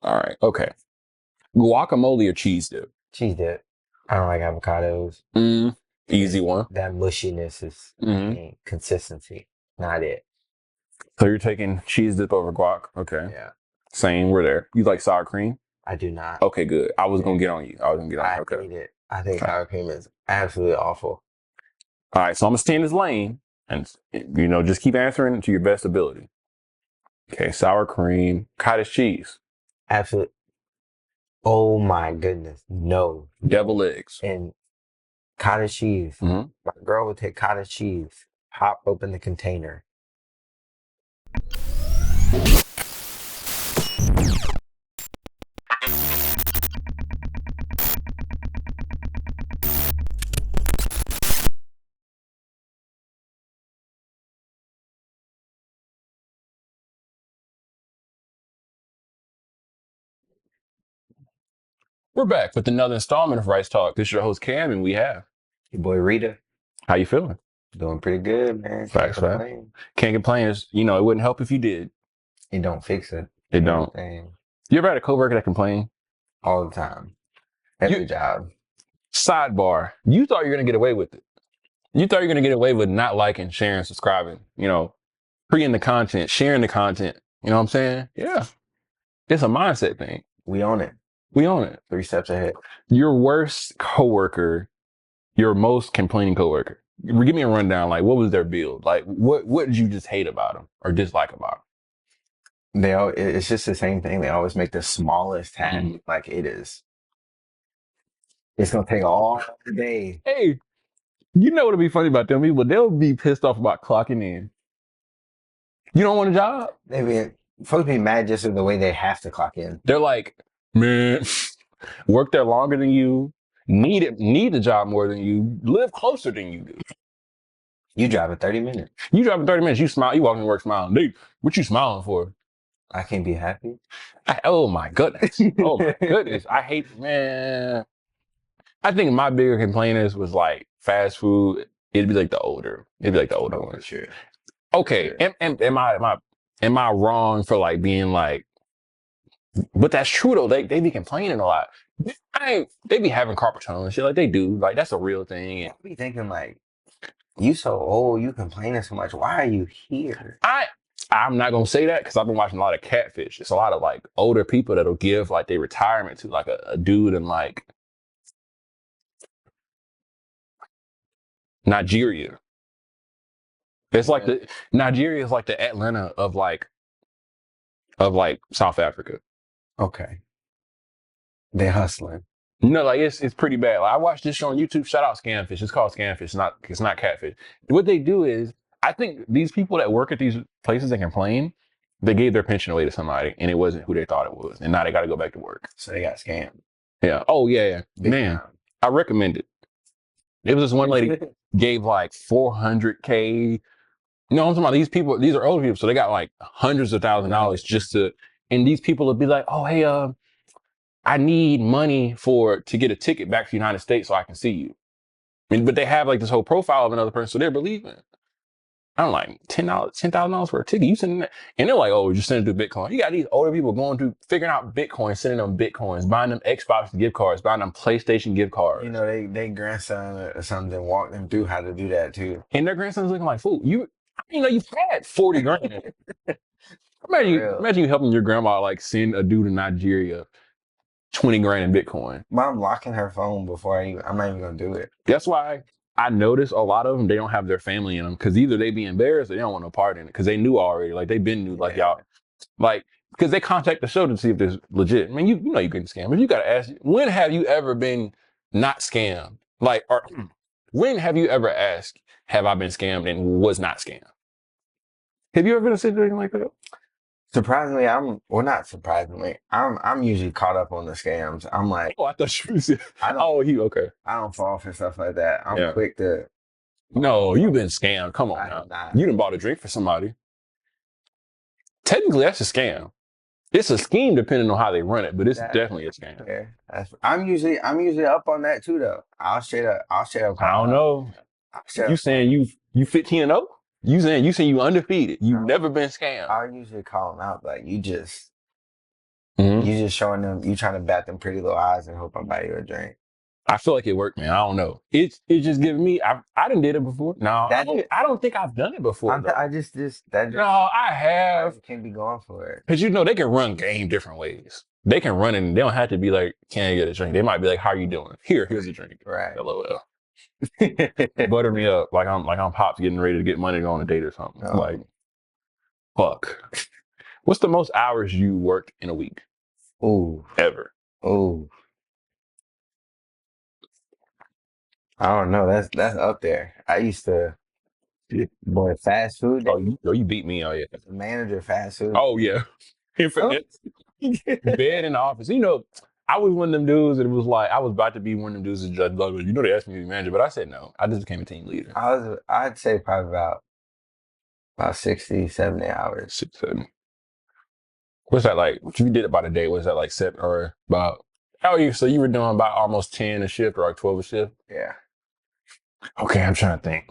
All right. Okay. Guacamole or cheese dip? Cheese dip. I don't like avocados. Easy one. That mushiness is consistency, not it. So you're taking cheese dip over guac. Okay. Yeah. Same. We're there. You like sour cream? I do not. Okay, good. I was gonna get on you. I Okay. hate it. I think sour cream is absolutely awful. All right. So I'm gonna stay in this lane, and just keep answering to your best ability. Okay. Sour cream, cottage cheese, Absolutely. Oh my goodness, no. devil eggs. And cottage cheese. My girl would take cottage cheese, pop open the container. We're back with another installment of Rice Talk. This is your host Cam, and we have Your boy Rita. How you feeling? Doing pretty good, man. Facts. Can't complain. It wouldn't help if you did. It don't fix it. It don't. You ever had a coworker that complained? All the time. Every job. Sidebar. You thought you were going to get away with it. You thought you were going to get away with not liking, sharing, subscribing, creating the content, sharing the content. You know what I'm saying? Yeah. It's a mindset thing. We own it. 3 steps ahead. Your worst coworker, your most complaining coworker. Give me a rundown. Like, what was their build? Like, what did you just hate about them or dislike about them? It's just the same thing. They always make the smallest task like it is. It's gonna take all day. Hey, you know what'll be funny about them people? They'll be pissed off about clocking in. You don't want a job? Folks be mad just in the way they have to clock in. They're like, man, work there longer than you, need the job more than you, live closer than you do. You driving 30 minutes. You smile, you walk into work smiling. Dude, what you smiling for? I can't be happy. Oh my goodness. I hate, man. I think my bigger complainers was like fast food. It'd be like the older ones. Sure. Okay. Sure. Am I wrong for like being like, but that's true though. They be complaining a lot. They be having carpal tunnel and shit like they do. Like that's a real thing. And I be thinking like, you so old, you complaining so much. Why are you here? I'm not gonna say that because I've been watching a lot of Catfish. It's a lot of like older people that'll give like their retirement to like a dude in like Nigeria. It's like Nigeria is like the Atlanta of South Africa. Okay. They're hustling. No, like it's pretty bad. Like, I watched this show on YouTube. Shout out Scamfish. It's called Scamfish. It's not Catfish. What they do is, I think these people that work at these places that complain, they gave their pension away to somebody, and it wasn't who they thought it was, and now they got to go back to work. So they got scammed. Yeah. Oh yeah. Man, I recommend it. It was this one lady gave like 400K. You know what I'm talking about? These people, these are older people, so they got like hundreds of $1,000s just to. And these people would be like, "Oh hey, I need money to get a ticket back to the United States so I can see you." I mean, but they have like this whole profile of another person, so they're believing. I'm like, $10,000 for a ticket. You sending that? And they're like, "Oh, just send it through Bitcoin." You got these older people figuring out Bitcoin, sending them Bitcoins, buying them Xbox gift cards, buying them PlayStation gift cards. You know, they grandson or something walked them through how to do that too. And their grandson's looking like, "Fool, you've had 40 grand." Imagine you helping your grandma like send a dude in Nigeria 20 grand in Bitcoin. Mom locking her phone before I'm not even gonna do it. That's why I noticed a lot of them, they don't have their family in them because either they be embarrassed or they don't want no part in it because they knew already. Like they been knew like y'all, like because they contact the show to see if there's legit. I mean, you know you can scam, but you gotta ask, when have you ever been not scammed? Like, or when have you ever asked, have I been scammed and was not scammed? Have you ever been in a situation like that? Surprisingly, not surprisingly. I'm usually caught up on the scams. I'm like, oh, I thought you was. Okay. I don't fall for stuff like that. I'm quick to. No, you've been scammed. Come on now. You done bought a drink for somebody. Technically, that's a scam. It's a scheme depending on how they run it, but it's definitely a scam. Yeah, I'm usually up on that too, though. I'll straight up. I don't know. You saying you 15-0? You saying you undefeated. You've never been scammed. I usually call them out like, you just Mhm. You just showing them, you trying to bat them pretty little eyes and hope I buy you a drink. I feel like it worked, man. I don't know. It's just giving me. I didn't did it before. No, I don't think I've done it before. Though. No, I have. I can't be going for it. Because they can run game different ways. They can run it and they don't have to be like, can I get a drink? They might be like, how are you doing? Here's a drink. Right. LOL. Butter me up like I'm Pops getting ready to get money to go on a date or something. Oh. Like, fuck. What's the most hours you worked in a week? Ooh. Ever? Ooh. I don't know. That's up there. I used to, boy, fast food. Oh, you beat me. Oh, yeah. Manager fast food. Oh, yeah. Bed in the office. I was one of them dudes that was like, I was about to be one of them dudes that Judge Douglas. They asked me to be manager, but I said no. I just became a team leader. I'd say probably about 60, 70 hours. 6, 7. What's that like? What you did about a day? What's that like 7 or about? So you were doing about almost 10 a shift or like 12 a shift? Yeah. Okay, I'm trying to think.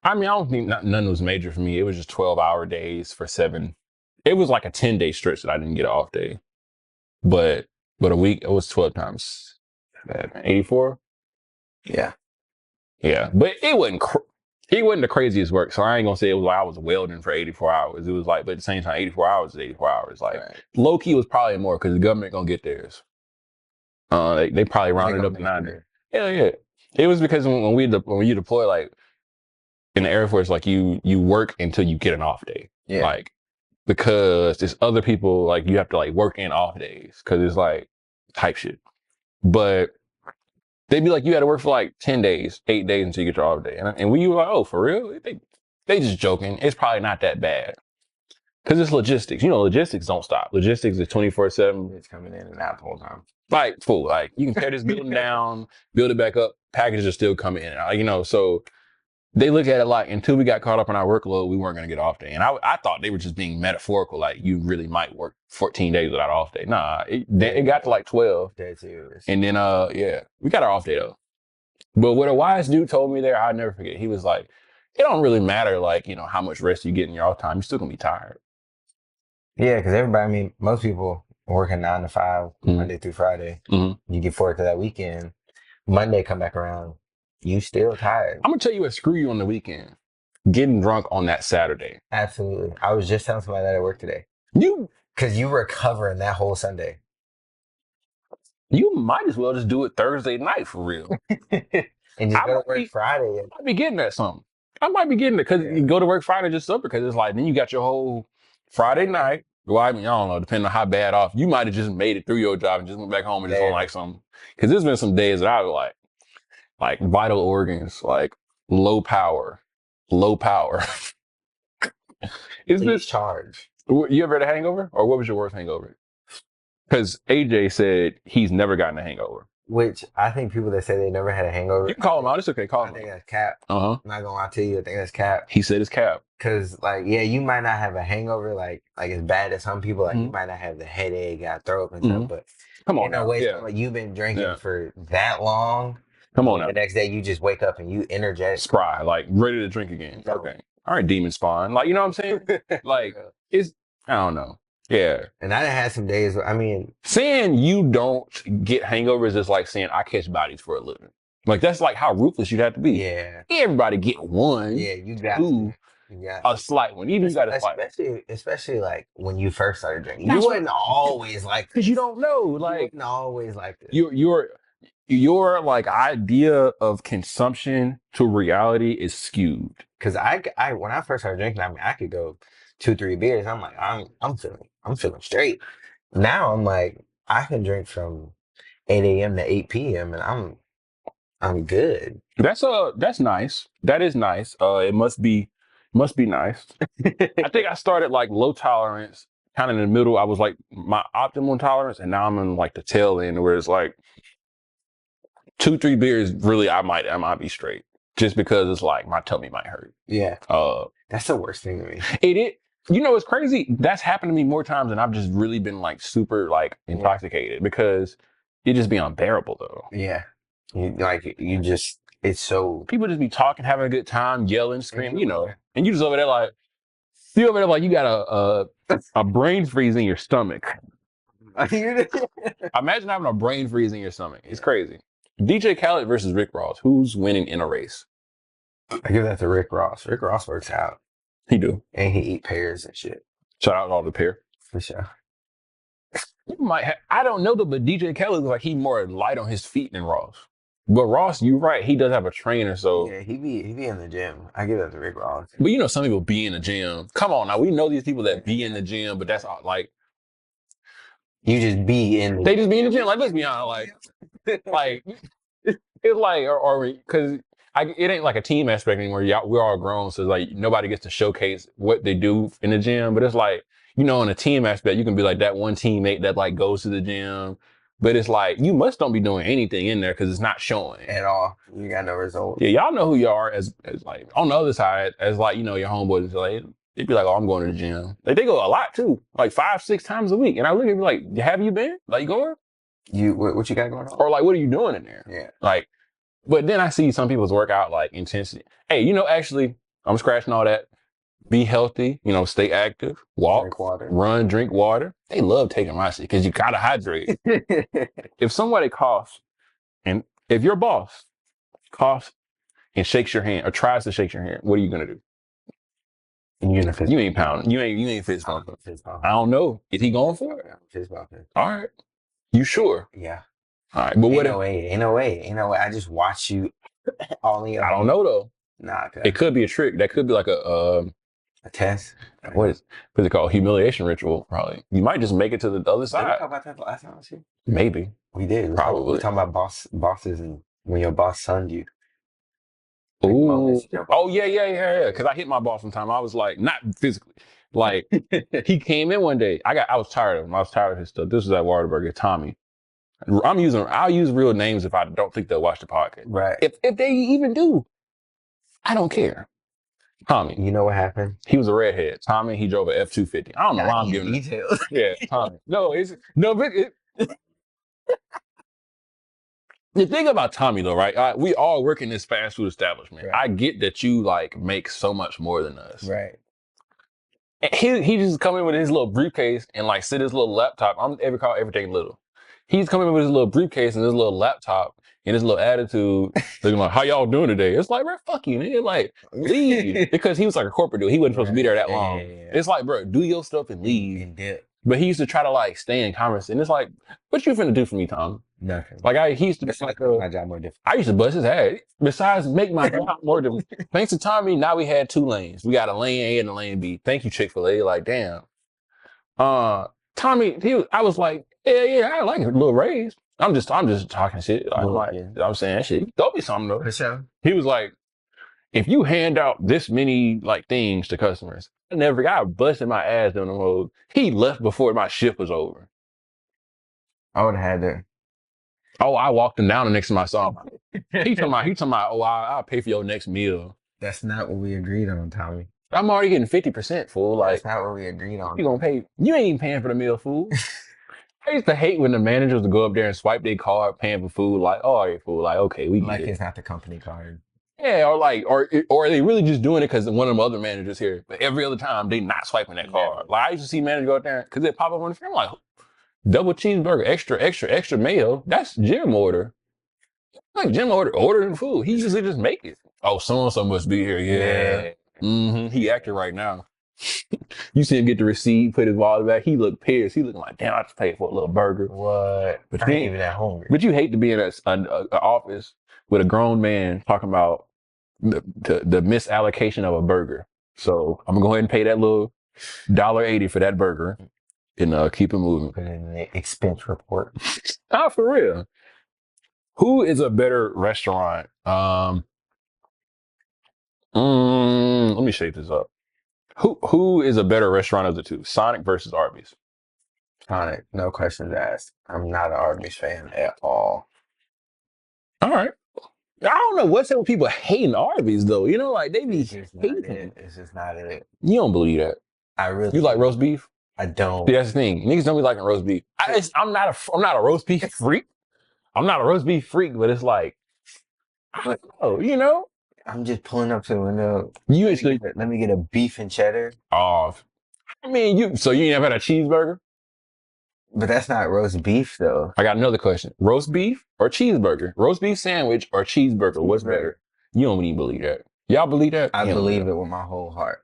I mean, I don't think none was major for me. It was just 12-hour days for 7. It was like a 10-day stretch that I didn't get an off day. But a week, it was 12 times 84. Yeah. Yeah, but it wasn't the craziest work. So I ain't gonna say it was like I was welding for 84 hours. It was like, but at the same time, 84 hours is 84 hours. Like low key was probably more because the government gonna get theirs. They probably rounded up to 90. Hell yeah. It was because when you deploy, like in the Air Force, like you work until you get an off day. Yeah. Like because there's other people like you have to like work in off days because it's like type shit. But they'd be like, you had to work for like 10 days, 8 days until you get your off day. And we were like, oh, for real? They just joking. It's probably not that bad. Because it's logistics. Logistics don't stop. Logistics is 24/7. It's coming in and out the whole time. Like, fool. Like, you can tear this building down, build it back up. Packages are still coming in and out. So they look at it like, until we got caught up in our workload, we weren't going to get off day. And I thought they were just being metaphorical. Like, you really might work 14 days without off day. Nah, it got to like 12. And then, we got our off day though. But what a wise dude told me there, I'll never forget. He was like, it don't really matter, like, how much rest you get in your off time. You're still going to be tired. Yeah, because most people working 9 to 5, Monday through Friday. Mm-hmm. You get forward to that weekend. Monday come back around. You still tired. I'm going to tell you what, screw you on the weekend. Getting drunk on that Saturday. Absolutely. I was just telling somebody that at work today. Because you were covering that whole Sunday. You might as well just do it Thursday night for real. And just go to work Friday. I might be getting at something. I might be getting it because you go to work Friday just up because it's like, then you got your whole Friday night. Well, I mean, I don't know, depending on how bad off. You might have just made it through your job and just went back home and just don't like something. Because there's been some days that I was like vital organs, like low power. Is this charge? You ever had a hangover? Or what was your worst hangover? Because AJ said he's never gotten a hangover. Which I think people that say they never had a hangover. You can call him out. It's okay. Call him out. I think that's cap. Uh-huh. I'm not going to lie to you. I think that's cap. He said it's cap. Because, you might not have a hangover like as bad as some people. Like, you might not have the headache, got throw up and stuff. But come on now. Like you've been drinking for that long. Come on now. The next day, you just wake up and you energetic. Spry, like ready to drink again. No. Okay. All right, demon spawn. Like, you know what I'm saying? Like, I don't know. Yeah. And I done had some days saying you don't get hangovers is like saying I catch bodies for a living. Like, that's like how ruthless you'd have to be. Yeah. Everybody get one. Yeah, you got a slight one. Even you got a slight one. Especially like when you first started drinking. You wasn't always like this. Because you don't know. Like, you wasn't always like this. Your like idea of consumption to reality is skewed. Because I when I first started drinking, I could go 2-3 beers. I'm like, I'm feeling straight. Now I'm like, I can drink from 8 a.m. to 8 p.m. and I'm good. That's nice. That is nice. It must be nice. I think I started like low tolerance, kind of in the middle. I was like my optimal tolerance, and now I'm in like the tail end where it's like 2-3 beers. Really, I might be straight just because it's like my tummy might hurt. Yeah. That's the worst thing to me. It's crazy. That's happened to me more times than I've just really been like super like intoxicated because it just be unbearable though. Yeah. It's so. People just be talking, having a good time, yelling, screaming, and you just over there like, you got a brain freeze in your stomach. Imagine having a brain freeze in your stomach. It's crazy. DJ Khaled versus Rick Ross. Who's winning in a race? I give that to Rick Ross. Rick Ross works out. He do. And he eat pears and shit. Shout out to all the pair. For sure. You might I don't know though, but DJ Khaled looks like he's more light on his feet than Ross. But Ross, you're right. He does have a trainer, so yeah, he be in the gym. I give that to Rick Ross. But you know, some people be in the gym. Come on now, we know these people that be in the gym, but that's like you just be in. They just be in the gym. Like let's be honest, like it's like or because it ain't like a team aspect anymore. We're all grown, so it's like nobody gets to showcase what they do in the gym. But it's like in a team aspect, you can be like that one teammate that like goes to the gym. But it's like, you must don't be doing anything in there because it's not showing. At all. You got no results. Yeah, y'all know who you are as like, on the other side, as like, your homeboys, like, they'd be like, oh, I'm going to the gym. Like, they go a lot too, like 5-6 times a week. And I look at me like, have you been? Like, going? What you got going on? Or like, what are you doing in there? Yeah. Like, but then I see some people's workout, like, intensity. Hey, actually, I'm scratching all that. Be healthy, stay active, walk, drink water. Run, drink water. They love taking my shit because you gotta hydrate. If somebody coughs, and if your boss coughs and shakes your hand or tries to shake your hand, what are you gonna do? You ain't pounding. You ain't fist bumping. I don't know. Is he going for it? Fist bumping. All right. You sure? Yeah. All right. But Ain't no way. I just watch you all in your. I don't know though. Nah. It could be a trick. That could be like a test. What's it called? Humiliation ritual, probably. You might just make it to the other side. Did we talk about that last time? Maybe. We did. Probably. We're talking about bosses and when your boss sunned you. Ooh. Oh, yeah. Because I hit my boss one time. I was like, not physically. Like, he came in one day. I was tired of him. I was tired of his stuff. This was at Whataburger, Tommy. I'll use real names if I don't think they'll watch the podcast. Right. If they even do, I don't care. Tommy. You know what happened? He was a redhead. Tommy, he drove an F-250. I don't know why I'm giving details. Yeah, Tommy. The thing about Tommy though, right? We all work in this fast food establishment. Right. I get that you like make so much more than us. Right. And he just come in with his little briefcase and like sit his little laptop. I'm call everything little. He's coming in with his little briefcase and his little laptop and his little attitude, looking like, how y'all doing today? It's like, bro, fuck you, nigga. Like, leave. Because he was like a corporate dude. He wasn't supposed to be there that long. Yeah. It's like, bro, do your stuff and leave. And dip. But he used to try to like stay in conversation. And it's like, what you finna do for me, Tom? Nothing. Like he used to be like my job more difficult. I used to bust his ass. Besides make my job more difficult. Thanks to Tommy, now we had 2 lanes. We got a lane A and a lane B. Thank you, Chick-fil-A. Like, damn. Tommy, I was like, yeah, I like a little raise. I'm just talking shit. I'm saying shit. Throw me something though. For sure. He was like, if you hand out this many like things to customers, I never got busting my ass down the road. He left before my shift was over. I would have had to. Oh, I walked him down the next time I saw him. He talking about, oh, I'll pay for your next meal. That's not what we agreed on, Tommy. I'm already getting 50%, fool. Like, that's not what we agreed on. You gonna pay? You ain't even paying for the meal, fool. I used to hate when the managers would go up there and swipe their card, paying for food. Like, oh, all right, fool. Like, okay, we like get it. It's not the company card. Yeah, or are they really just doing it because one of them other managers here? But every other time they not swiping that card. Like I used to see managers go up there because they pop up on the screen. I'm like, double cheeseburger, extra mayo. That's gym order. Like gym ordering food. He usually just make it. Oh, so and so must be here. Yeah. Mm-hmm. He acting right now. You see him get the receipt, put his wallet back. He looked pissed. He looking like, damn, I just paid for a little burger. What? But I ain't even that hungry. But you hate to be in an office with a grown man talking about the misallocation of a burger. So I'm gonna go ahead and pay that little $1.80 for that burger and keep it moving. Put it in the expense report. For real. Who is a better restaurant? Let me shape this up. Who is a better restaurant of the two? Sonic versus Arbys? Sonic, no questions asked. I'm not an Arbys fan at all. All right. I don't know what's up with people hating Arbys though. Like they be hating. It's just not it. You don't believe that. I really. You like roast beef? I don't. See, that's the thing. Niggas don't be liking roast beef. I'm not a roast beef freak. I'm not a roast beef freak, but it's like, I don't know, I'm just pulling up to the window. Let me get a beef and cheddar. Oh, I mean, you ain't never had a cheeseburger? But that's not roast beef though. I got another question. Roast beef or cheeseburger? Roast beef sandwich or cheeseburger? What's better? You don't even believe that. Y'all believe that? I believe it with my whole heart.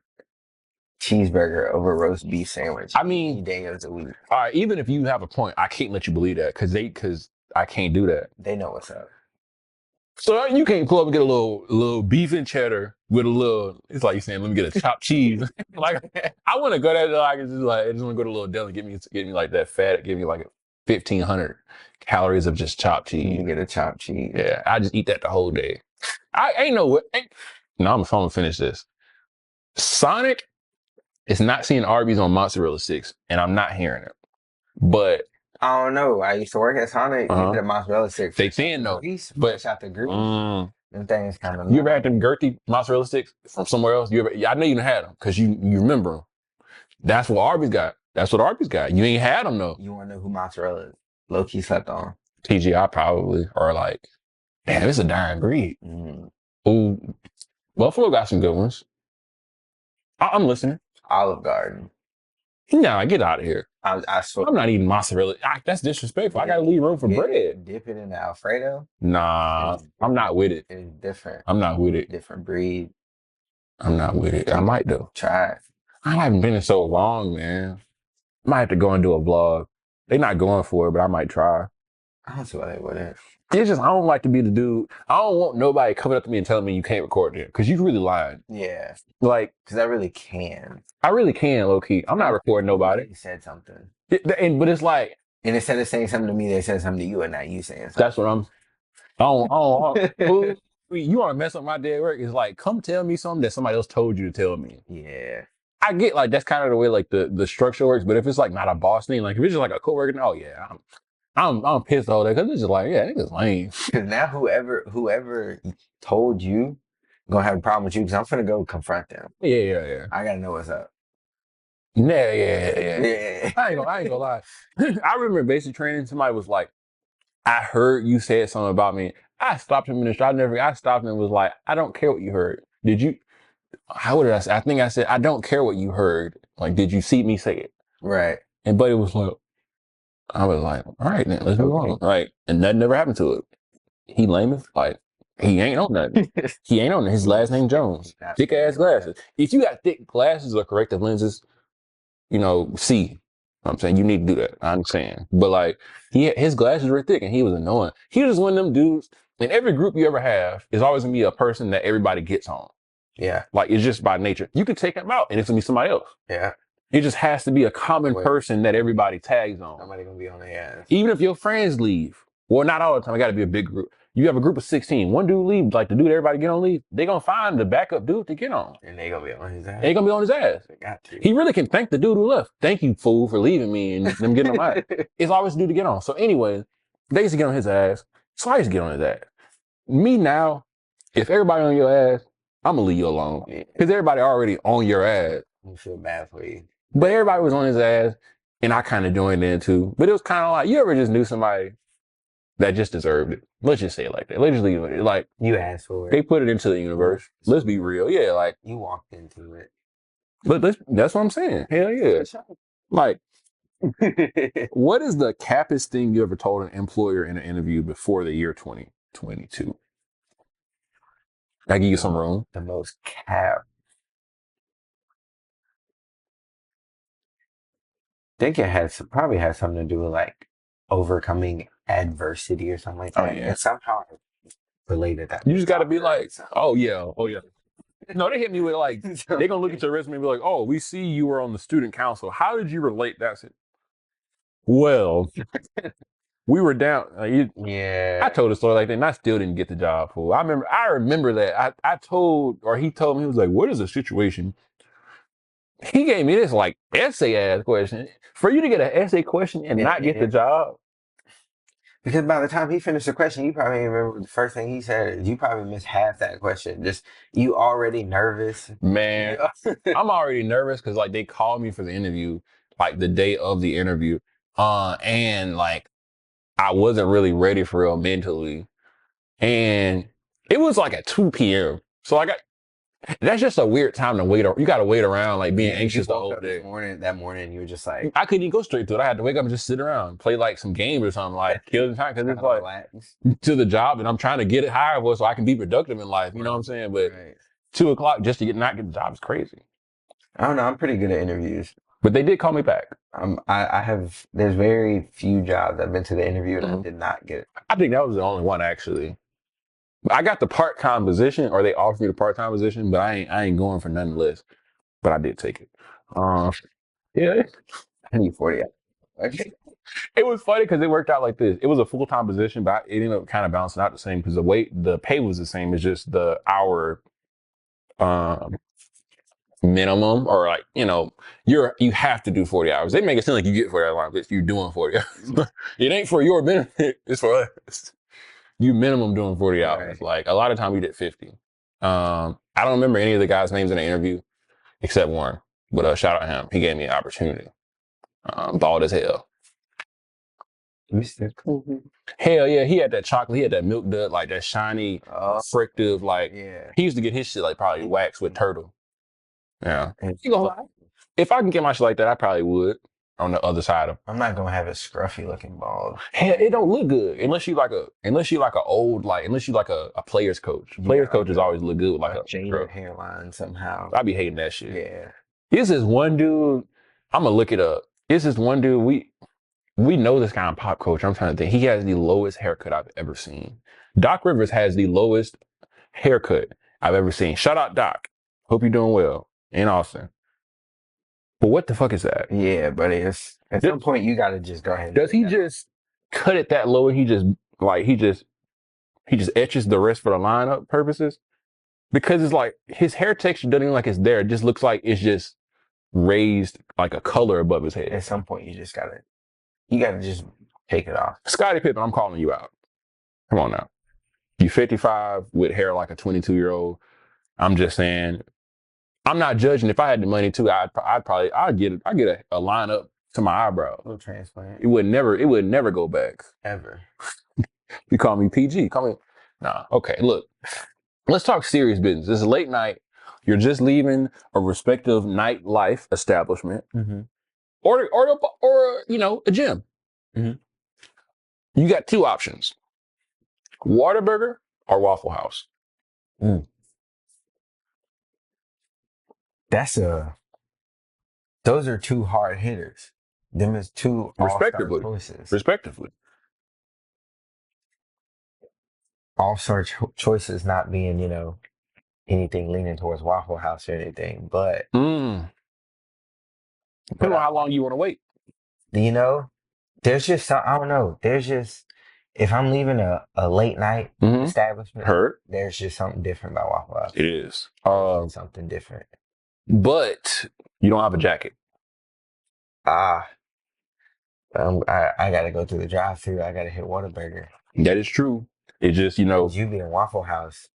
Cheeseburger over roast beef sandwich. I mean, days a week. All right, even if you have a point, I can't let you believe that because I can't do that. They know what's up. So you can't pull up and get a little beef and cheddar with a little. It's like you saying, let me get a chopped cheese. Like I want to go there. I just want to go to a little deli, get me like that fat, give me like 1,500 calories of just chopped cheese. You get a chopped cheese. Yeah, I just eat that the whole day. I ain't no what. No, I'm gonna finish this. Sonic is not seeing Arbys on mozzarella sticks, and I'm not hearing it. But I don't know. I used to work at Sonic. You get a mozzarella stick. They thin though, but out the grease. Them things kind of. You ever had them girthy mozzarella sticks from somewhere else? I know you done had them because you remember them. That's what Arbys got. That's what Arbys got. You ain't had them though. You want to know who mozzarella low key slept on? TGI probably, or like, damn, it's a dying breed. Ooh, Buffalo got some good ones. I'm listening. Olive Garden. Nah, get out of here. I swear. I'm not eating mozzarella. That's disrespectful. I gotta leave room for bread. Dip it in the Alfredo. Nah, I'm not with it. It's different. I'm not with it. Different breed. I'm not with it. I might though. Try it. I haven't been in so long, man. I might have to go and do a vlog. They're not going for it, but I might try. I don't see why they wouldn't. It's just I don't like to be the dude. I don't want nobody coming up to me and telling me you can't record it because you really lied. Yeah, like because I really can. I really can, low key. I'm not recording nobody. They said something, but it's like, and instead of saying something to me, they said something to you, and not you saying something. That's what I'm. I don't you want to mess up my day at work? It's like, come tell me something that somebody else told you to tell me. Yeah. I get like that's kind of the way like the structure works, but if it's like not a boss thing, like if it's just like a coworker, oh yeah, I'm pissed all day because it's just like, yeah, niggas lame. Because now whoever told you gonna have a problem with you, because I'm finna go confront them. Yeah. I gotta know what's up. Yeah. I ain't gonna lie. I remember basic training. Somebody was like, I heard you said something about me. I stopped him in the street. I stopped him and was like, I don't care what you heard. Did you? How did I say? I think I said, I don't care what you heard. Like, did you see me say it? Right. And Buddy was like, I was like, all right, then let's move on. Right. And nothing ever happened to it. He lame as like, he ain't on nothing. He ain't on it. His last name Jones. Thick ass glasses. If you got thick glasses or corrective lenses, see. I'm saying you need to do that. I understand. But like his glasses were thick and he was annoying. He was one of them dudes. In every group you ever have, is always gonna be a person that everybody gets on. Yeah. Like it's just by nature. You could take him out and it's gonna be somebody else. Yeah. It just has to be a common person that everybody tags on. Somebody gonna be on their ass. Even if your friends leave. Well, not all the time. It gotta be a big group. You have a group of 16. One dude leaves, like the dude everybody get on leave, they gonna find the backup dude to get on. And they gonna be on his ass. They gonna be on his ass. They got to. He really can thank the dude who left. Thank you, fool, for leaving me and them getting on my ass. It's always the dude to get on. So anyway, they used to get on his ass. So I used to get on his ass. Me now, if everybody on your ass, I'm gonna leave you alone. Because everybody already on your ass. I feel bad for you. But everybody was on his ass, and I kind of joined in too. But it was kind of like, you ever just knew somebody that just deserved it? Let's just say it like that. Let's just leave it. Like, you asked for it. They put it into the universe. Let's be real. Yeah, like. You walked into it. But that's what I'm saying. Hell yeah. Like, what is the cappest thing you ever told an employer in an interview before the year 2022? I give you some room. The most cap. I think it probably has something to do with like overcoming adversity or something like that. Oh, yeah. And somehow related that. You just got to be like, oh yeah. No, they hit me with like, they're going to look at your resume and be like, oh, we see you were on the student council. How did you relate that? Well, we were down. Yeah. I told a story like that and I still didn't get the job, fool. I remember that. He told me, he was like, what is the situation? He gave me this like essay ass question. For you to get an essay question and not get the job. Because by the time he finished the question, you probably remember the first thing he said. You probably missed half that question. Just, you already nervous. Man, I'm already nervous because like they called me for the interview, like the day of the interview. And like I wasn't really ready for real mentally. And it was like at 2 p.m. So That's just a weird time to wait. You got to wait around, like being anxious the woke whole up day. that morning, you were just like, I couldn't even go straight to it. I had to wake up and just sit around, play like some game or something, like kill the time because it's like relax. to the job, and I'm trying to get it higher so I can be productive in life. You know what I'm saying? But 2 o'clock just to not get the job is crazy. I don't know. I'm pretty good at interviews. But they did call me back. I have, there's very few jobs I've been to the interview and I did not get it. I think that was the only one actually. I got the part-time position, or they offered me the part-time position, but I ain't going for none less. But I did take it. Yeah. I need 40 hours. It was funny because it worked out like this. It was a full-time position, but it ended up kind of balancing out the same because the pay was the same. It's just the hour minimum, or like, you have to do 40 hours. They make it seem like you get 40 hours if you're doing 40 hours. It ain't for your benefit. It's for us. You minimum doing 40 hours. Right. Like a lot of time we did 50. I don't remember any of the guys' names in the interview except one, but shout out him. He gave me an opportunity. Bald as hell. Mr. Cool. Hell yeah, he had that chocolate. He had that milk dud, like that shiny, frictive, like, he used to get his shit like probably waxed with turtle. Yeah. You gonna lie? If I can get my shit like that, I probably would on the other side of. I'm not gonna have a scruffy looking bald. Hell, it don't look good unless you like a player's coach. Player's coaches always look good with like a jaded hairline somehow. I be hating that shit. Yeah. This is one dude. I'm gonna look it up. This is one dude. We know this guy in pop culture. I'm trying to think. He has the lowest haircut I've ever seen. Doc Rivers has the lowest haircut I've ever seen. Shout out Doc. Hope you're doing well in Austin. But what the fuck is that? Yeah, but it's at some point you gotta just go ahead. Does he just cut it that low and he just etches the rest for the lineup purposes? Because it's like his hair texture doesn't even like it's there. It just looks like it's just raised like a color above his head. At some point you gotta just take it off. Scottie Pippen, I'm calling you out. Come on now. You 55 with hair like a 22-year-old. I'm just saying, I'm not judging. If I had the money too, I'd get a lineup to my eyebrow. A little transplant. It would never go back. Ever. You call me PG. Call me. Nah. Okay. Look, let's talk serious business. This is late night. You're just leaving a respective nightlife establishment, or a gym. You got two options: Whataburger or Waffle House. Those are two hard hitters. Them is two all-star choices. Respectively. All-star choices not being, anything leaning towards Waffle House or anything, but depending on how long you want to wait. There's just I don't know. There's just, if I'm leaving a late night establishment, there's just something different about Waffle House. It is. Something different. But you don't have a jacket. I gotta go through the drive-thru. I gotta hit Whataburger. That is true. It's just, you be in Waffle House.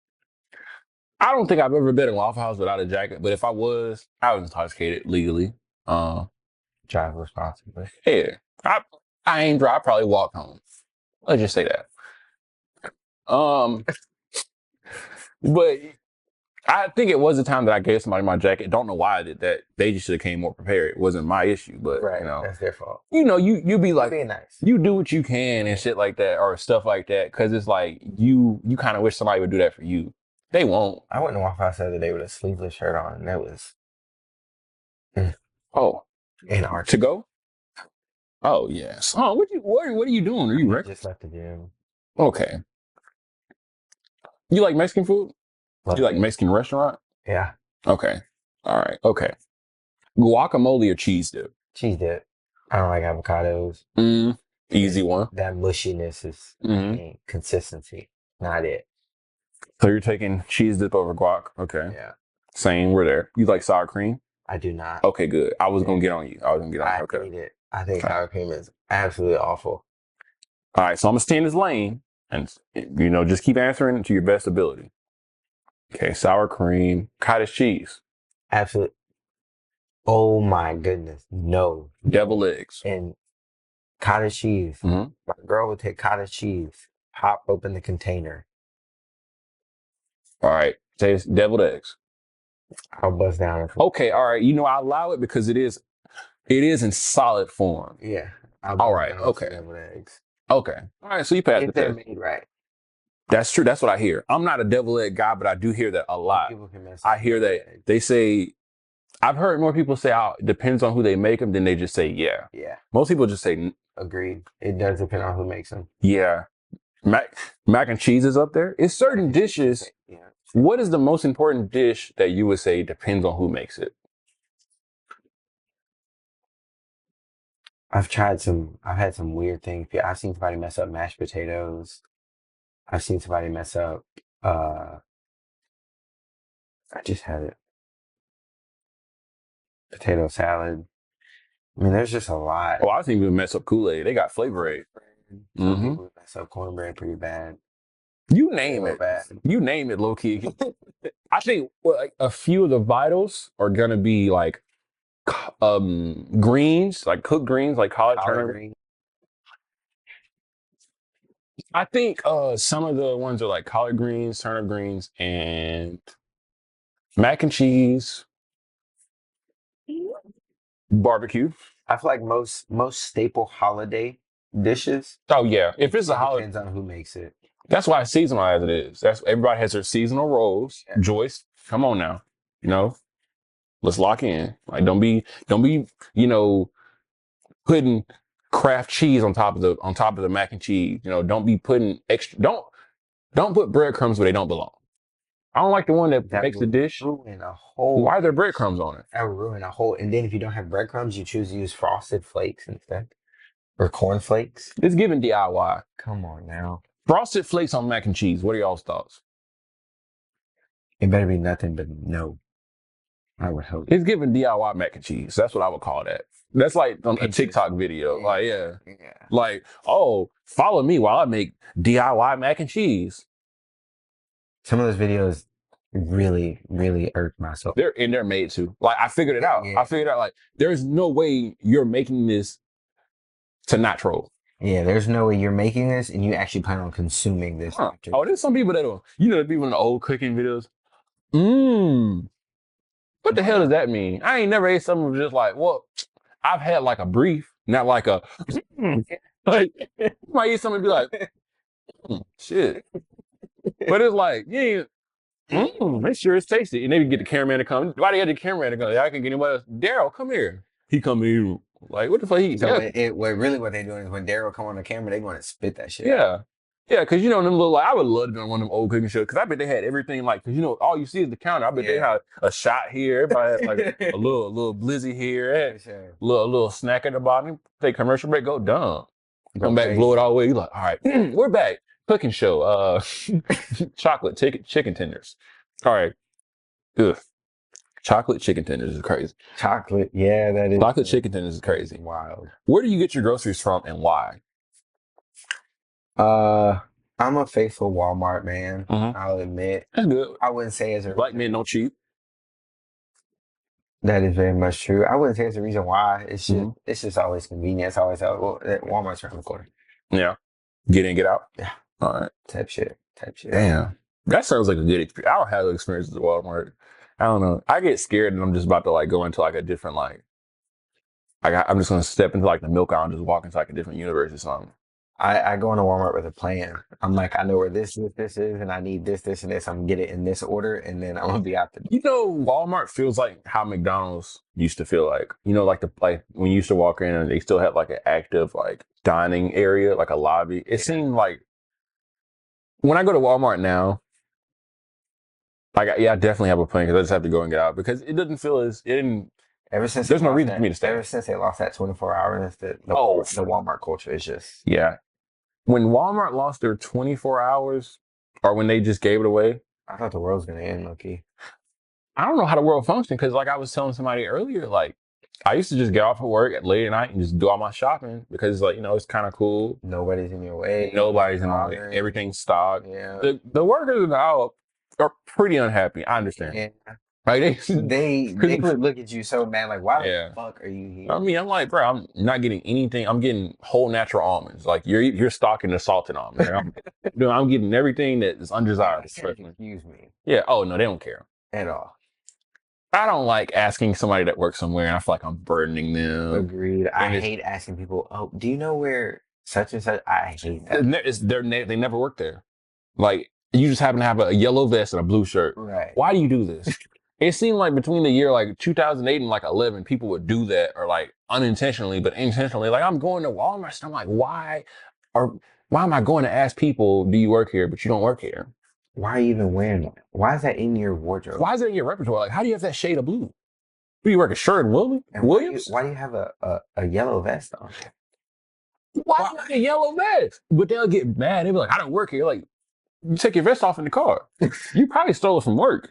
I don't think I've ever been in Waffle House without a jacket, but if I was intoxicated legally. Drive responsibly. Yeah. I ain't drive. I probably walk home. Let's just say that. But I think it was a time that I gave somebody my jacket. Don't know why I did that. They just should have came more prepared. It wasn't my issue, but that's their fault. You be like, being nice. You do what you can and shit like that, or stuff like that, because it's like you kind of wish somebody would do that for you. They won't. I went to Waffle House the other day with a sleeveless shirt on, and that was and art to go. Oh yes. Oh, what are you doing? Are you just left the gym? Okay. You like Mexican food? Love you like Mexican restaurant? Yeah. Okay. All right. Okay. Guacamole or cheese dip? Cheese dip. I don't like avocados. Easy one. That mushiness is consistency, not it. So you're taking cheese dip over guac? Okay. Yeah. Same. We're there. You like sour cream? I do not. Okay, good. I was gonna get on you. I hate it. I think sour cream is absolutely awful. All right, so I'm gonna stay in this lane and just keep answering to your best ability. Okay, sour cream, cottage cheese. Absolutely. Oh my goodness, no. Deviled eggs. And cottage cheese. My girl would take cottage cheese, pop open the container. All right, say it's deviled eggs. I'll bust down. Okay, all right. You know, I allow it because it is in solid form. Yeah, I'll All bust right. down Okay. deviled eggs. Okay. All right. So you passed the If they're test. made right. That's true. That's what I hear. I'm not a devil egg guy, but I do hear that a lot. People can mess I up hear deviled that eggs. they say, I've heard more people say, oh, it depends on who they make them, than they just say, yeah. Yeah, Most people just say, agreed. It does depend on who makes them. yeah. Mac and cheese is up there. It's certain dishes. Yeah. What is the most important dish that you would say depends on who makes it? I've had some weird things. I've seen somebody mess up mashed potatoes. I've seen somebody mess up, I just had it, potato salad. I mean, there's just a lot. Oh, I've seen people mess up Kool-Aid. They got Flavor Aid. Some people mess up cornbread pretty bad. You name Real it. bad. You name it, low key. I think like a few of the vitals are gonna be like greens, like cooked greens, like collard turnip. Green. I think some of the ones are like collard greens, turnip greens, and mac and cheese, barbecue. I feel like most staple holiday dishes. Oh yeah, if it's a holiday, Depends on who makes it. that's why it's seasonal as it is. That's everybody has their seasonal roles. Yeah. Joyce, come on now, you know, let's lock in. Like don't be, you know, putting Kraft cheese on top of the mac and cheese. You know, don't be putting extra. Don't put breadcrumbs where they don't belong. I don't like the one that makes the dish. Ruin a whole. Why are there breadcrumbs on it? That would ruin a whole. And then if you don't have breadcrumbs, you choose to use frosted flakes instead, or corn flakes. It's giving DIY. Come on now. Frosted flakes on mac and cheese. What are y'all's thoughts? It better be nothing but no. I would hope. It's giving DIY mac and cheese. That's what I would call that. That's like a TikTok video. Yeah. Like, yeah. Yeah. Like, oh, follow me while I make DIY mac and cheese. Some of those videos really, really irk myself. They're made to. Like, I figured it out. Yeah. I figured out, like, there's no way you're making this to not troll. Yeah, there's no way you're making this and you actually plan on consuming this. Huh. Oh, there's some people that don't. You know, the people in the old cooking videos. What the hell does that mean? I ain't never ate something just like, well, I've had like a brief, not like a, like, you might eat something and be like, shit. But it's like, yeah, make sure it's tasty. And then you get the cameraman to come. Why do you have the cameraman to come? I can get anybody else. Daryl, come here. He come here. Like, what the fuck he? So what they're doing is when Daryl come on the camera, they want to spit that shit. Yeah. Yeah, because you know them little, like, I would love to be on one of them old cooking shows because I bet they had everything, like, because you know all you see is the counter. I bet they had a shot here, everybody had like a little blizzy here, Sure. a little snack at the bottom. Take commercial break, go dumb. Come back, blow it all away. You like, all right, we're back. Cooking show. Chocolate chicken tenders. All right. Ugh. Chocolate chicken tenders is crazy. Chocolate, yeah, that is. Chocolate chicken tenders is crazy. Wild. Where do you get your groceries from and why? I'm a faithful Walmart man. I'll admit. That's good. I wouldn't say as a Black men don't cheat. That is very much true. I wouldn't say it's the reason why. It's just always convenient. It's always Walmart's around the corner. Yeah. Get in, get out. Yeah. All right. Type shit. Damn. That sounds like a good experience. I don't have experiences at Walmart. I don't know. I get scared and I'm just about to like go into like a different like I'm just gonna step into like the milk aisle and just walk into like a different universe or something. I go into Walmart with a plan. I'm like, I know where this is, and I need this, and this. I'm gonna get it in this order, and then I'm gonna be out the. You know, Walmart feels like how McDonald's used to feel like. You know, like when you used to walk in and they still have like an active like dining area, like a lobby. It seemed like when I go to Walmart now, like I definitely have a plan because I just have to go and get out because it doesn't feel as it didn't. Ever since there's no reason for me to stay. Ever since they lost that 24 hours, the Walmart culture is just When Walmart lost their 24 hours, or when they just gave it away, I thought the world was gonna end, Loki. I don't know how the world functioned because, like I was telling somebody earlier, like I used to just get off of work at late at night and just do all my shopping because, like, you know, it's kind of cool. Nobody's in your way. Nobody's in my way. Everything's stocked. Yeah. The workers now are pretty unhappy. I understand. Yeah. Right? They would look at you so mad, like, why the fuck are you here? I mean, I'm like, bro, I'm not getting anything. I'm getting whole natural almonds. Like you're stocking the salted almonds. Like, I'm getting everything that is undesirable. Excuse me. Yeah. Oh no, they don't care at all. I don't like asking somebody that works somewhere, and I feel like I'm burdening them. Agreed. I And hate asking people, oh, do you know where such and such? I hate that. they never work there. Like, you just happen to have a yellow vest and a blue shirt. Right. Why do you do this? It seemed like between the year like 2008 and like 11, people would do that, or like unintentionally, but intentionally. Like, I'm going to Walmart, and I'm like, why am I going to ask people, do you work here, but you don't work here? Why are you even wearing that? Why is that in your wardrobe? Why is it in your repertoire? Like, how do you have that shade of blue? Do you work a shirt in Williams? Why do you have a yellow vest on? Why do you have a yellow vest? But they'll get mad. They'll be like, I don't work here. Like, you take your vest off in the car. You probably stole it from work.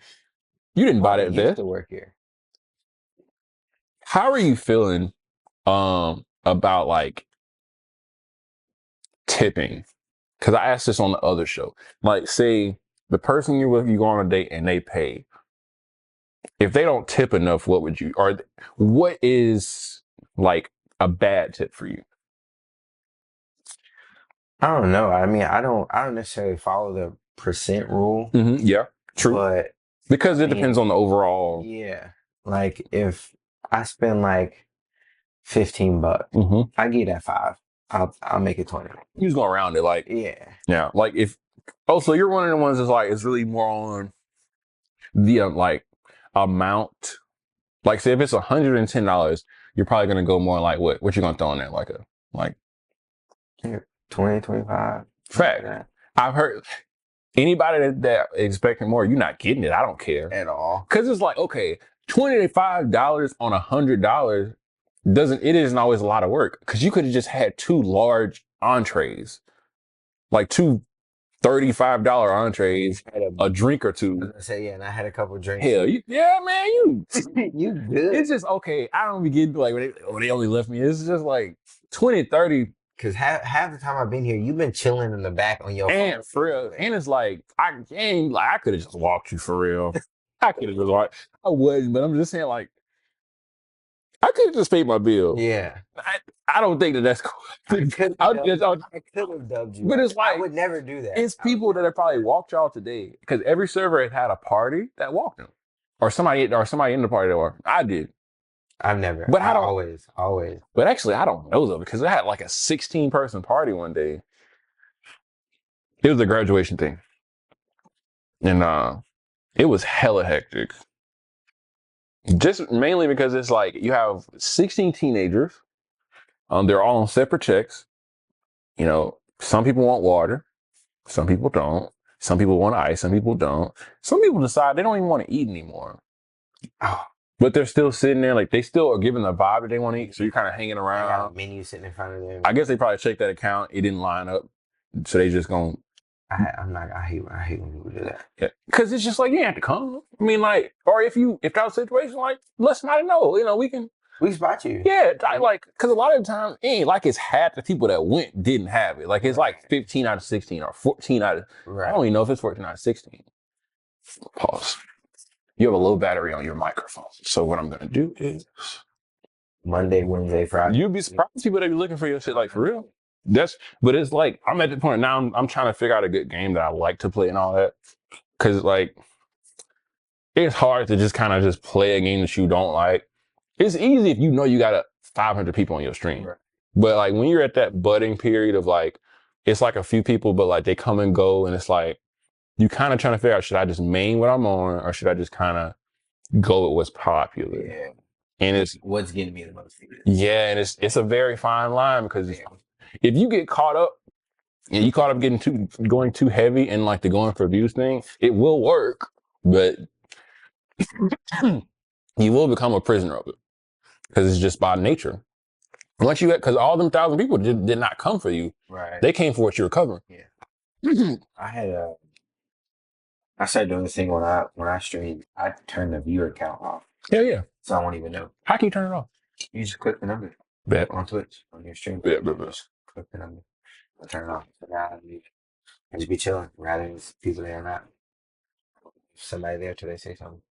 You didn't buy that I vest. used to work here. How are you feeling about like tipping? Because I asked this on the other show. Like, say the person you're with, you go on a date and they pay. If they don't tip enough, what is like a bad tip for you? I don't know. I mean, I don't necessarily follow the percent rule. Mm-hmm. Yeah, true. But because it depends on the overall. Yeah. Like if I spend like $15, Mm-hmm. I give that 5. I'll make it 20. You just go around it, like yeah. Like so you're one of the ones that's like it's really more on the like amount. Like, say if it's $110, you're probably gonna go more like what you gonna throw in there, like 20, 25. Fact. Like I've heard anybody that expecting more, you're not getting it. I don't care at all. Cause it's like, okay, $25 on $100 isn't always a lot of work. Cause you could have just had 2 large entrees, like 2 $35 entrees, a drink or 2. I was gonna say, and I had a couple drinks. Hell, man, you you good. It's just okay. I don't be getting like when they only left me. It's just like 20, 30. Cause half the time I've been here, you've been chilling in the back on your phone. For real. And it's like I could have just walked you for real. I could have just walked. I wouldn't, but I'm just saying, like, I could have just paid my bill. Yeah. I don't think that's cool. I could have dubbed you. But it's like, I would never do that. It's people that have probably walked y'all today. Because every server had a party that walked them. Or somebody in the party that walked. I did. I've never. But I don't always. But actually, I don't know though, because I had like a 16-person party one day. It was a graduation thing. And it was hella hectic. Just mainly because it's like you have 16 teenagers. They're all on separate checks. You know, some people want water. Some people don't. Some people want ice. Some people don't. Some people decide they don't even want to eat anymore. Oh. But they're still sitting there, like they still are giving the vibe that they want to eat. So you're kind of hanging around. They got a menu sitting in front of them. I guess they probably checked that account. It didn't line up. So they just gonna. I hate when people do that. Yeah, because it's just like you have to come. I mean, like, or if that was a situation, like, let somebody know. You know, we spot you. Yeah, like, because a lot of the time, it ain't like it's half the people that went didn't have it. Like, it's like 15 out of 16 or 14 out of. Right. I don't even know if it's 14 out of 16. Pause. You have a low battery on your microphone. So what I'm gonna do is Monday, Wednesday, Friday. You'd be surprised people that be looking for your shit, like, for real. But it's like I'm at the point now. I'm trying to figure out a good game that I like to play and all that, because like it's hard to just kind of just play a game that you don't like. It's easy if you know you got 500 people on your stream, right. But like when you're at that budding period of like it's like a few people, but like they come and go, and it's like you kind of trying to figure out, should I just main what I'm on, or should I just kind of go with what's popular? Yeah. And it's what's getting me the most views. Yeah, and it's a very fine line, because if you get caught up and you caught up going too heavy and like the going for views thing, it will work, but you will become a prisoner of it, because it's just by nature. Because all them 1,000 people did not come for you. Right. They came for what you were covering. Yeah. I started doing this thing when I stream. I turn the viewer count off. Yeah. So I won't even know. How can you turn it off? You just click the number. Bet. On Twitch, on your stream. Bet. Just click the number. I'll turn it off. So now I just be chilling, rather than people there or not. If somebody there till they say something.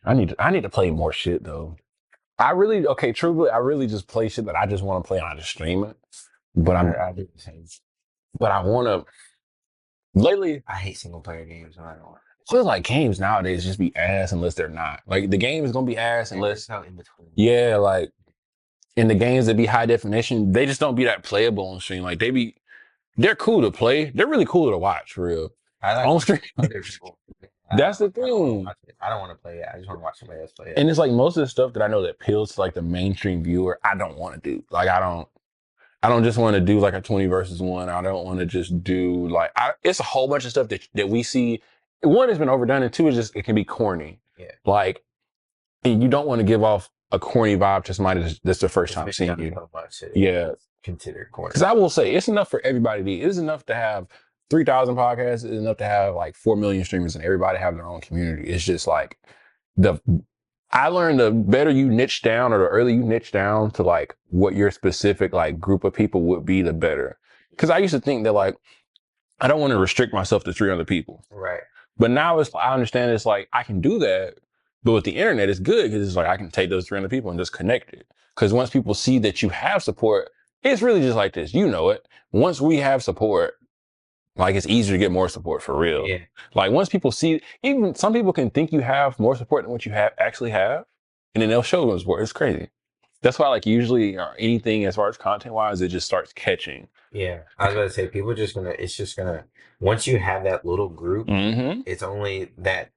I need to play more shit though. Truthfully, I really just play shit that I just want to play and I just stream it. But I do the same. But I want to. Lately, I hate single player games. I don't want. So it's like games nowadays just be ass unless they're not. Like the game is gonna be ass unless no in between. yeah, like in the games that be high definition, they just don't be that playable on stream. Like they're cool to play. They're really cool to watch for real. I like On stream. other people. That's the I don't thing. want to play it. I just want to watch somebody else play it. And it's like most of the stuff that I know that appeals to like the mainstream viewer, I don't want to do. Like I don't just want to do like a 20 versus 1. I don't want to just do like it's a whole bunch of stuff that we see. One has been overdone, and two is just it can be corny. Yeah. Like and you don't want to give off a corny vibe to somebody that's the first time seeing you. Yeah. Considered corny. Because I will say it's enough for everybody. It is enough to have 3,000 podcasts. It's enough to have like 4 million streamers and everybody have their own community. It's just like I learned the better you niche down or the earlier you niche down to like what your specific like group of people would be, the better. Because I used to think that like, I don't want to restrict myself to 300 people. Right. But now I understand it's like, I can do that. But with the internet, it's good because it's like, I can take those 300 people and just connect it. Because once people see that you have support, it's really just like this. You know it. Once we have support, like it's easier to get more support for real. Yeah. Like once people see, even some people can think you have more support than what you actually have, and then they'll show them support. It's crazy. That's why like usually or anything as far as content wise, it just starts catching. Yeah. I was going to say it's just going to, once you have that little group, it's only that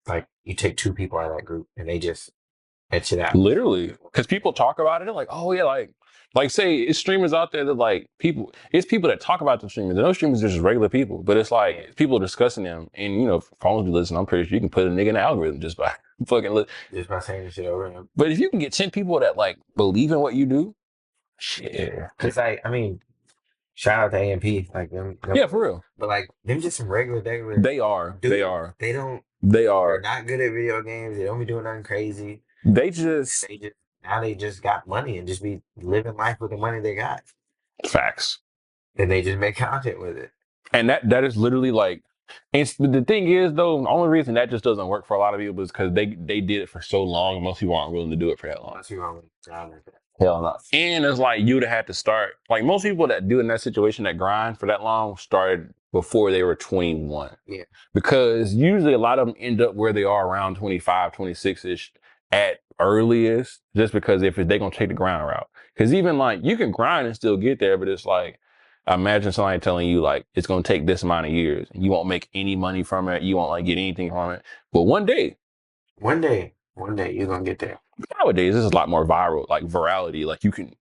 like you take 2 people out of that group and they just etch it out. Literally. Because people talk about it, they're like, oh yeah, like say it's streamers out there that like it's people that talk about the streamers. And those streamers are just regular people, but it's like people discussing them. And you know, phones be listening. I'm pretty sure you can put a nigga in the algorithm just by fucking just by saying this shit over him. But if you can get 10 people that like believe in what you do, shit. Cause I mean, shout out to AMP, like them. Yeah, for real. But like them, just some regular. They are. Dude, they are. They don't. They are. They're not good at video games. They don't be doing nothing crazy. They just now they just got money and just be living life with the money they got. Facts. And they just make content with it. And that is literally like, and the thing is though, the only reason that just doesn't work for a lot of people is because they did it for so long. And most people aren't willing to do it for that long. Most people aren't willing to that. Hell no. And it's like you'd have had to start, like most people that do in that situation that grind for that long started before they were 21. Yeah. Because usually a lot of them end up where they are around 25, 26-ish at earliest, just because if they're going to take the grind route. Because even like you can grind and still get there, but it's like, imagine somebody telling you like, it's going to take this amount of years and you won't make any money from it. You won't like get anything from it. But one day you're going to get there. Nowadays, this is a lot more viral, like virality. Like you can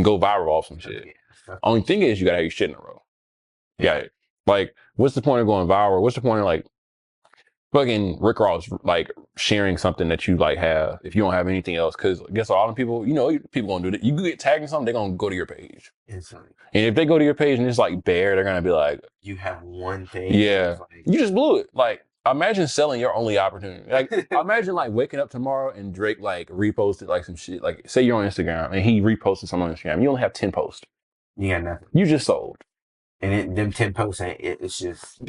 go viral off some shit. Yeah. Only thing is you got to have your shit in a row. Yeah. Like, what's the point of going viral? What's the point of like fucking Rick Ross like sharing something that you like have if you don't have anything else? Because guess what, all the people, you know, people gonna do that. You get tagged in something, they're gonna go to your page. Instantly. And if they go to your page and it's like bare, they're gonna be like, you have one thing. Yeah. Like, you just blew it. Like, imagine selling your only opportunity. Like, imagine like waking up tomorrow and Drake like reposted like some shit. Like, say you're on Instagram and he reposted something on Instagram. You only have 10 posts. You got nothing. You just sold. And them 10 posts ain't it's just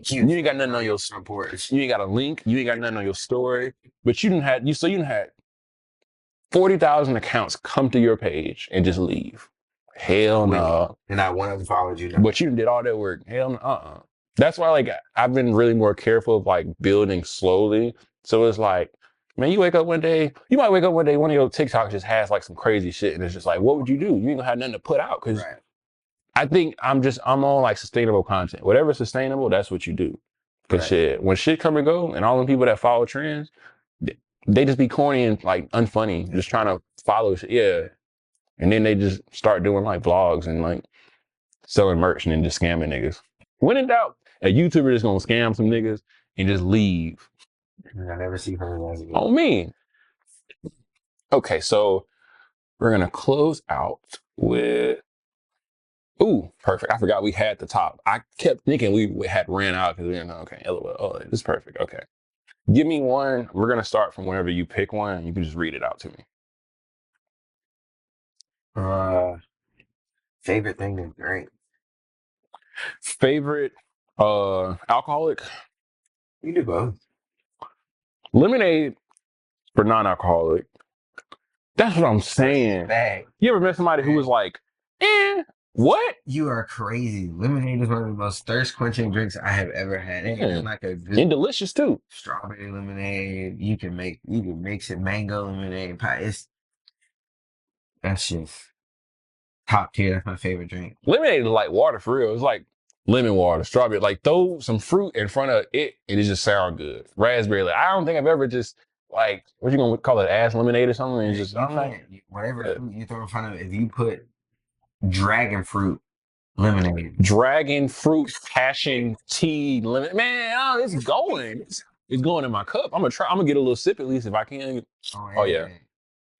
you ain't got nothing on your support. You ain't got a link. You ain't got nothing on your story. But you didn't had 40,000 accounts come to your page and just leave. Hell no. And not one of them followed you. But you did all that work. Hell no. That's why like I've been really more careful of like building slowly. So it's like, man, you might wake up one day, one of your TikToks just has like some crazy shit. And it's just like, what would you do? You ain't gonna have nothing to put out. Cause I think I'm on like sustainable content. Whatever's sustainable, that's what you do. Cause shit, when shit come and go and all the people that follow trends, they just be corny and like unfunny, just trying to follow shit. Yeah. And then they just start doing like vlogs and like selling merch and then just scamming niggas. When in doubt, a YouTuber is gonna scam some niggas and just leave. I never see her again. Oh, me. Okay, so we're gonna close out with. Ooh, perfect. I forgot we had the top. I kept thinking we had ran out because we didn't know. Okay, LOL. Oh, this is perfect. Okay. Give me one. We're gonna start from whenever you pick one and you can just read it out to me. Favorite thing to drink. Favorite alcoholic? You do both. Lemonade for non-alcoholic. That's what I'm saying. You ever met somebody who was like, What? You are crazy. Lemonade is one of the most thirst quenching drinks I have ever had. And even like a good And delicious too. strawberry lemonade. You can mix it mango lemonade pie. That's just top tier. That's my favorite drink. Lemonade is like water for real. It's like lemon water, strawberry. Like throw some fruit in front of it, and it just sound good. Raspberry. Like, I don't think I've ever just like what you gonna call it, ass lemonade or something. And just whatever fruit you throw in front of it. If you put dragon fruit lemonade, dragon fruit passion tea lemon, man, it's going. It's going in my cup. I'm gonna get a little sip at least if I can. Oh yeah.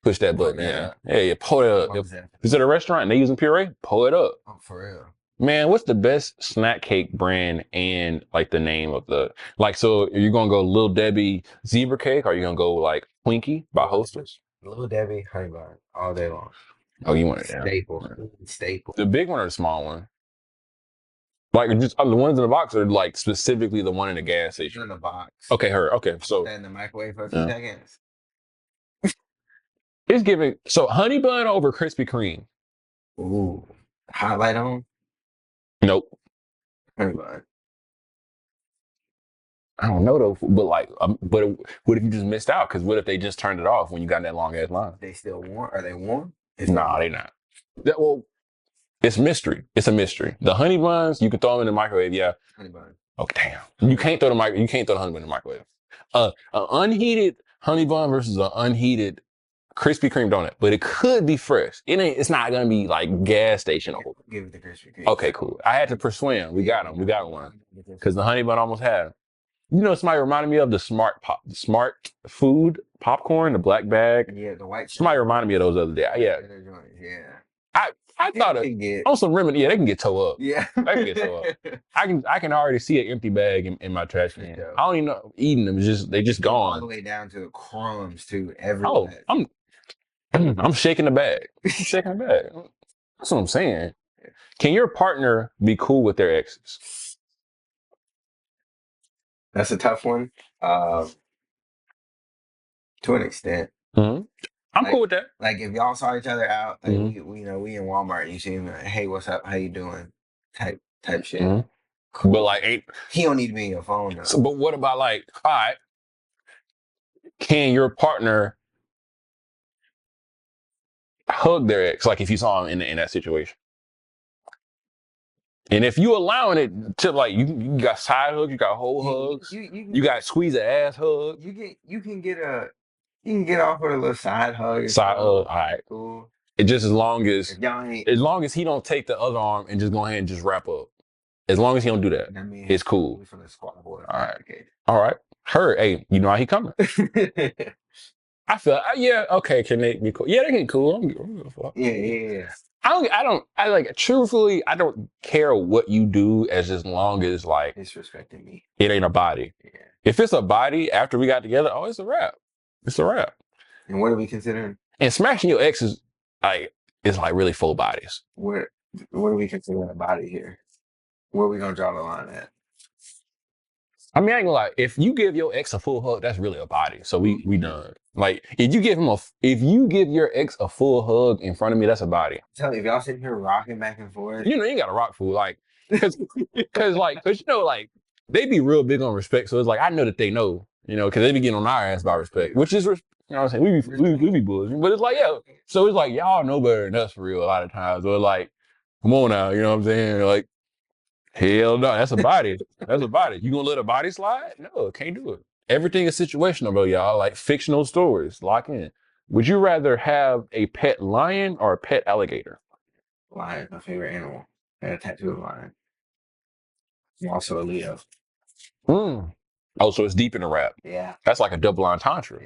Push that button. Yeah. Pour it up. If it's at a restaurant and they using puree, pour it up. Oh, for real. Man, what's the best snack cake brand and like the name of the so are you gonna go Lil Debbie zebra cake or are you gonna go like Twinkie by Hostess? Lil Debbie honey bun all day long. Oh, you want it down. Staple. The big one or the small one? Like just the ones in the box are like specifically the one in the gas station. In the box. Okay, okay. So in the microwave for a few seconds. It's giving honey bun over Krispy Kreme. Ooh. Highlight on? Nope. Honey bun. I don't know though, but but what if you just missed out? Because what if they just turned it off when you got in that long ass line? They still warm? Are they warm? Nah, they not. Well, it's mystery. It's a mystery. The honey buns, you can throw them in the microwave. Yeah. Honey bun. Oh damn! You can't throw the honey bun in the microwave. An unheated honey bun versus an unheated Krispy Kreme donut, but it could be fresh. It's not gonna be like gas station. Give it the Krispy Kreme. Okay, cool. I had to persuade. We got them. We got one because the honey bun almost had him. You know, somebody reminded me of the Smart Food popcorn, the black bag. Yeah, the white. Somebody reminded me of those the other day. Yeah. I thought on some remedy. Yeah, they can get toe up. Yeah, they can get toe up. I can already see an empty bag in my trash can. Yeah. I don't even know eating them. They just gone all the way down to the crumbs too. Everywhere. Oh, I'm shaking the bag. Shaking the bag. That's what I'm saying. Can your partner be cool with their exes? That's a tough one. To an extent. Mm-hmm. I'm cool with that. Like if y'all saw each other out, like we in Walmart, you see him, like, hey, what's up? How you doing? Type shit. Mm-hmm. Cool. But like, he don't need to be in your phone though. So, but what about like, all right, can your partner hug their ex? Like if you saw him in that situation, and if you allowing it to like, you got side hugs, you got whole hugs, you got squeeze an ass hug. You can get off with a little side hug. Side hug, all right. Cool. It just as long as he don't take the other arm and just go ahead and just wrap up. As long as he don't do that, it's cool. All right. All right. Hey, you know how he coming. I feel, yeah, okay, can they be cool? Yeah, they can be cool. Yeah. I like, truthfully, I don't care what you do as long as like disrespecting me. It ain't a body. Yeah. If it's a body after we got together, it's a wrap. It's a wrap. And what are we considering? And smashing your ex is like really full bodies. What are we considering a body here? Where are we gonna draw the line at? I mean, I ain't gonna lie. If you give your ex a full hug, that's really a body. So we done. Like if you give your ex a full hug in front of me, that's a body. Tell me, if y'all sitting here rocking back and forth, you know, you got to rock fool, like, cause you know, like they be real big on respect. So it's like I know that they know, you know, cause they be getting on our ass about respect, which is, you know, what I'm saying we be bullshit, but it's like so it's like y'all know better than us for real a lot of times. Or like, come on now, you know what I'm saying? Like, hell no, that's a body. That's a body. You gonna let a body slide? No, can't do it. Everything is situational, bro, y'all. Like fictional stories. Lock in. Would you rather have a pet lion or a pet alligator? Lion, my favorite animal. I had a tattoo of a lion. I'm also a Leo. Oh, so it's deep in the rap. Yeah. That's like a double entendre.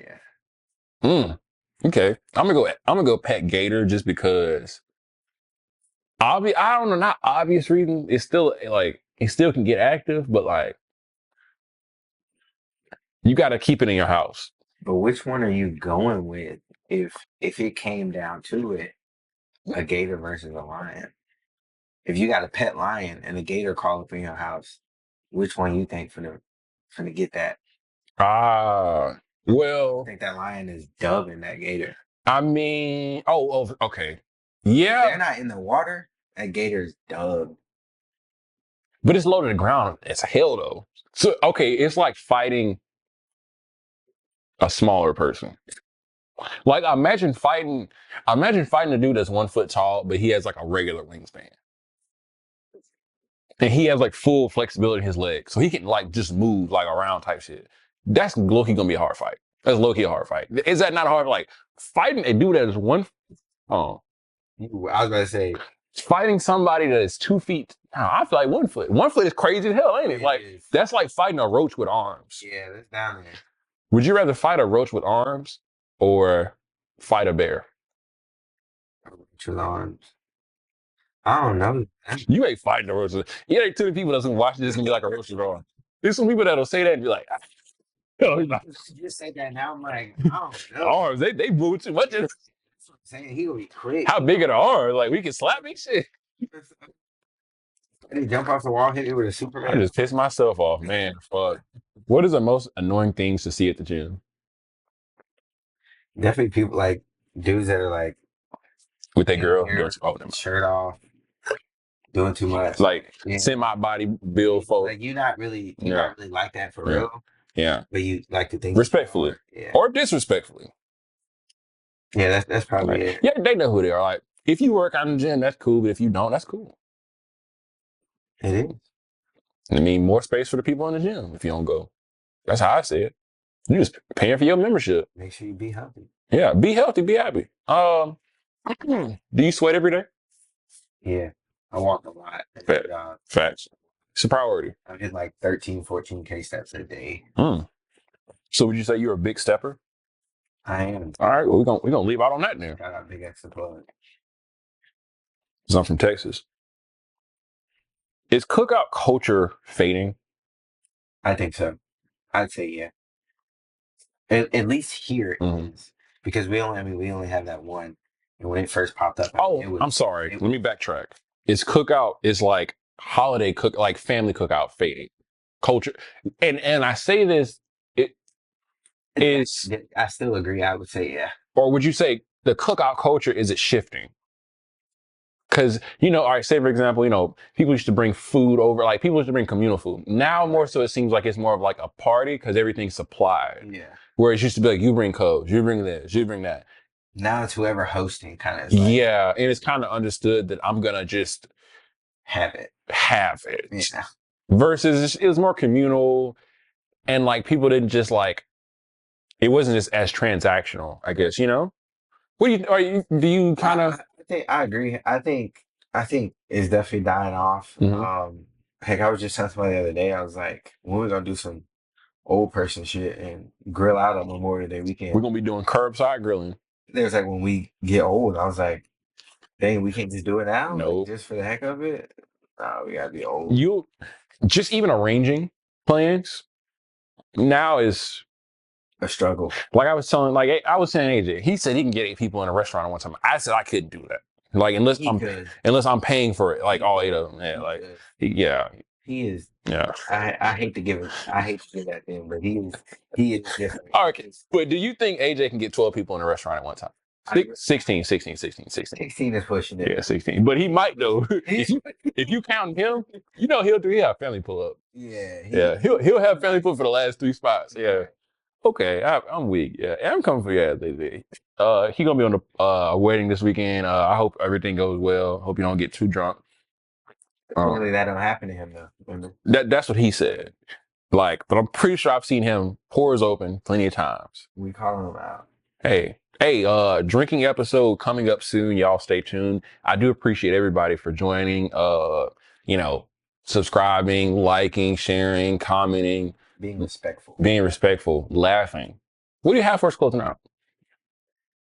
Yeah. Okay. I'm gonna go pet gator just because I don't know, not obvious reasons. It's still like it still can get active, but like you gotta keep it in your house. But which one are you going with if it came down to it? A gator versus a lion. If you got a pet lion and a gator call up in your house, which one you think finna get that? Well, I think that lion is dubbing that gator. I mean, okay. Yeah. They're not in the water. That gator's dub. But it's low to the ground. It's hell though. So okay, it's like fighting a smaller person. Like imagine fighting a dude that's 1 foot tall, but he has like a regular wingspan. And he has like full flexibility in his legs. So he can like just move like around type shit. That's low-key gonna be a hard fight. That's low-key a hard fight. Is that not hard? Like fighting a dude that is oh. I was about to say Fighting somebody that is 2 feet. I feel like 1 foot. 1 foot is crazy as hell, ain't it? Like that's like fighting a roach with arms. Yeah, that's down there. Would you rather fight a roach with arms or fight a bear? Roach with arms. I don't know. You ain't fighting a roach. You ain't too many people that's gonna watch this and be like a roach with arms. There's some people that'll say that and be like, oh, you said that now. I'm like, I don't know. Arms, they move too much. That's what I'm saying. He gonna be quick. How big are the arms? Like we can slap me shit. And he jump off the wall, hit me with a Superman. I just pissed myself off, man. Fuck. What is the most annoying things to see at the gym? Definitely people like dudes that are like With that girl, shirt off, doing too much. Like semi-body build folk. Like you're not really like that for real. Yeah. But you like to think respectfully. Or disrespectfully. Yeah, that's probably it. Yeah, they know who they are. Like if you work out in the gym, that's cool. But if you don't, that's cool. It is. I mean, more space for the people in the gym if you don't go. That's how I see it. You're just paying for your membership. Make sure you be healthy. Yeah, be healthy, be happy. Do you sweat every day? Yeah, I walk a lot. Facts. It's a priority. I hit like 13, 14K steps a day. So would you say you're a big stepper? I am. All right, well, we're gonna leave out on that now. Got a big extra plug. Because I'm from Texas. Is cookout culture fading? I think so. I'd say yeah. At least here it is. Because we only have that one. And when it first popped up, I'm sorry. Let me backtrack. Is cookout is like holiday like family cookout fading culture? And I say this, I still agree. I would say yeah. Or would you say the cookout culture is it shifting? Because, all right, say for example, people used to bring food over, like people used to bring communal food. Now more so it seems like it's more of like a party because everything's supplied. Yeah. Whereas it used to be like, you bring codes, you bring this, you bring that. Now it's whoever hosting kind of. Yeah, and it's kind of understood that I'm going to just have it. Yeah. Versus it was more communal and like people didn't just like, it wasn't just as transactional, I guess, What do you kind of... I agree. I think it's definitely dying off. Heck, I was just telling somebody the other day, I was like, when we're going to do some old person shit and grill out on Memorial Day weekend. We're going to be doing curbside grilling. There's like, when we get old, I was like, dang, we can't just do it now? No. Like, just for the heck of it? No, we got to be old. Just even arranging plans now is a struggle. Like I was saying AJ, he said he can get 8 people in a restaurant at one time. I said I couldn't do that. Like unless I'm paying for it, like all 8 of them. Yeah, he is. Yeah. I hate to give that to him, but he is different. All right, but do you think AJ can get 12 people in a restaurant at one time? 16 is pushing it. Yeah, 16. But he might though. if you count him, he'll have family pull up. Yeah. He'll have family pull for the last 3 spots. Yeah. Okay, I'm weak. Yeah, I'm coming for He gonna be on the wedding this weekend. I hope everything goes well. Hope you don't get too drunk. Apparently that don't happen to him though. Remember? That's what he said. Like, but I'm pretty sure I've seen him pores open plenty of times. We calling him out. Hey, drinking episode coming up soon. Y'all stay tuned. I do appreciate everybody for joining. Subscribing, liking, sharing, commenting. Being respectful, laughing. What do you have for us closing out?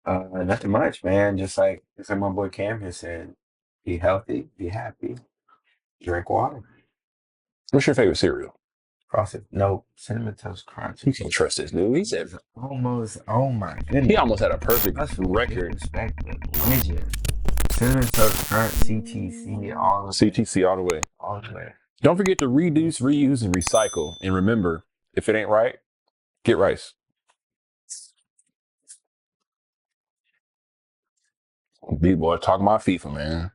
Nothing much, man. Just like my boy Cam has said, be healthy, be happy, drink water. What's your favorite cereal? Frosted. No, Cinnamon Toast Crunch. You can't trust this dude. He said almost. Oh my goodness. He almost had a perfect record. Cinnamon Toast Crunch, CTC all the way. CTC all the way. All the way. Don't forget to reduce, reuse, and recycle. And remember, if it ain't right, get rice. Big boy talking about FIFA, man.